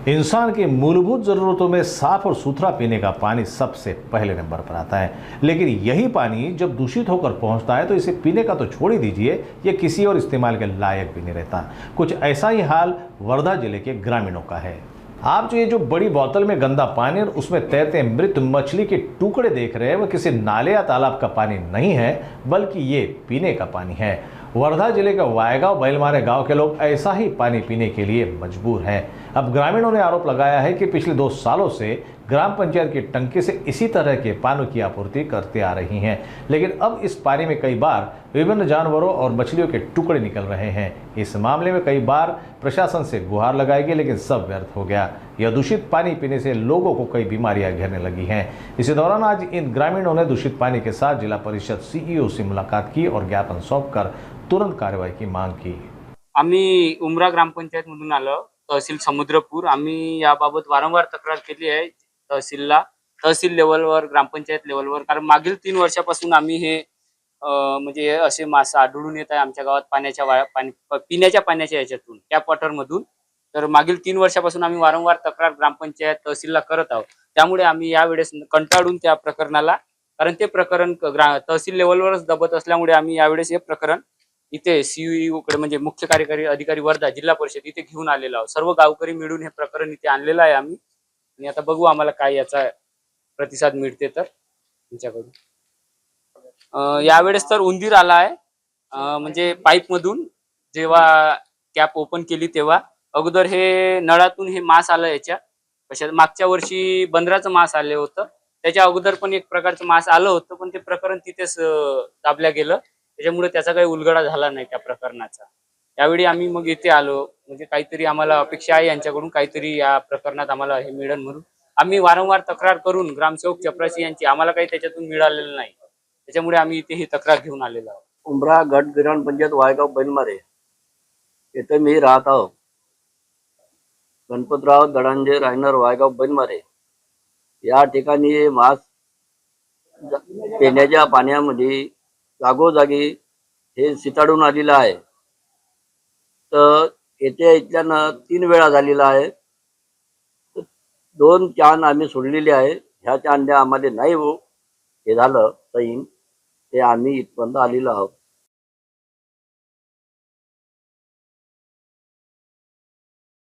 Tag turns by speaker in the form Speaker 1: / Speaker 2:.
Speaker 1: इंसान की मूलभूत ज़रूरतों में साफ और सुथरा पीने का पानी सबसे पहले नंबर पर आता है। लेकिन यही पानी जब दूषित होकर पहुंचता है तो इसे पीने का तो छोड़ ही दीजिए, ये किसी और इस्तेमाल के लायक भी नहीं रहता। कुछ ऐसा ही हाल वर्धा जिले के ग्रामीणों का है। आप जो बड़ी बोतल में गंदा पानी और उसमें तैरते मृत मछली के टुकड़े देख रहे हैं, वह किसी नाले या तालाब का पानी नहीं है, बल्कि ये पीने का पानी है। वर्धा जिले के वायगांव बैलमारे गांव के लोग ऐसा ही पानी पीने के लिए मजबूर हैं। अब ग्रामीणों ने आरोप लगाया है कि पिछले 2 सालों से ग्राम पंचायत की टंकी से इसी तरह के पानी की आपूर्ति करते आ रही हैं, लेकिन अब इस पानी में कई बार विभिन्न जानवरों और मछलियों के टुकड़े निकल रहे हैं। इस मामले में कई बार प्रशासन से गुहार लगाई गई, लेकिन सब व्यर्थ हो गया। यह दूषित पानी पीने से लोगों को कई बीमारियां घेरने लगी हैं। इसी दौरान आज इन ग्रामीणों ने दूषित पानी के साथ जिला परिषद सीईओ से मुलाकात की और ज्ञापन सौंपकर तुरंत कार्रवाई की मांग की।
Speaker 2: आम्ही उमरा ग्रामपंचायत मधून आलो, तहसील समुद्रपूर। आम्ही याबाबत वारंवार तक्रार केली आहे तहसीलला, तहसील लेवलवर, ग्रामपंचायत लेवलवर। कारण मागील 3 वर्षापासून आम्ही हे म्हणजे असे मासे आढळून येत आहे आमच्या गावात पिण्याच्या पाण्याच्या याच्यातून, टॅप वॉटर मधून। तर मागील 3 वर्षापासून आम्ही वारंवार तक्रार ग्रामपंचायत तहसीलला करत आहोत। त्यामुळे आम्ही यावेळेस कंटाळून त्या प्रकरणाला, कारण ते प्रकरण तहसील लेवलवरच दबत असल्यामुळे आम्ही यावेळेस हे प्रकरण इथे सीईओ कडे, म्हणजे मुख्य कार्यकारी अधिकारी वर्धा जिल्हा परिषद इथे घेऊन आलेलो आहोत। सर्व गावकरी मिळून हे प्रकरण इथे आणलेलं आहे आम्ही, आणि आता बघू आम्हाला काय याचा प्रतिसाद मिळते तर तुमच्याकडून। यावेळेस तर उंदीर आला आहे, म्हणजे पाईप मधून जेव्हा कॅप ओपन केली तेव्हा। अगोदर हे नळातून हे मांस आलं याच्या कशा, मागच्या वर्षी बंदराचं मांस आले होतं, त्याच्या अगोदर पण एक प्रकारचं मांस आलं होतं, पण ते प्रकरण तिथेच दाबल्या गेलं। त्याच्यामुळे त्याचा काही उलगडा झाला नाही त्या प्रकरणाचा। यावेळी आम्ही मग इथे आलो, म्हणजे काहीतरी आम्हाला अपेक्षा आहे यांच्याकडून, काहीतरी या प्रकरणात आम्हाला हे मिळेल म्हणून। आम्ही वारंवार तक्रार करून ग्रामसेवक चपराशी यांची आम्हाला काही त्याच्यातून मिळालेलं नाही, त्याच्यामुळे आम्ही इथे ही तक्रार घेऊन आलेलो आहोत।
Speaker 3: उमरा गट ग्राम पंचायत वायगाव बैलमारे येथे मी राहत आहो। गणपतराव दडांजे राहणार वायगाव बैलमारे या ठिकाणी हे मास पिण्याच्या पाण्यामध्ये जागोजागी हे सिताडून आलेलं आहे। तर इथल्यानं 3 वेळा झालेला आहे। 2 कॅन आम्ही सोडलेले आहे। ह्या कॅनने आम्हाला नाही हे झालं सैन, ते आम्ही इथपर्यंत आलेलो आहोत।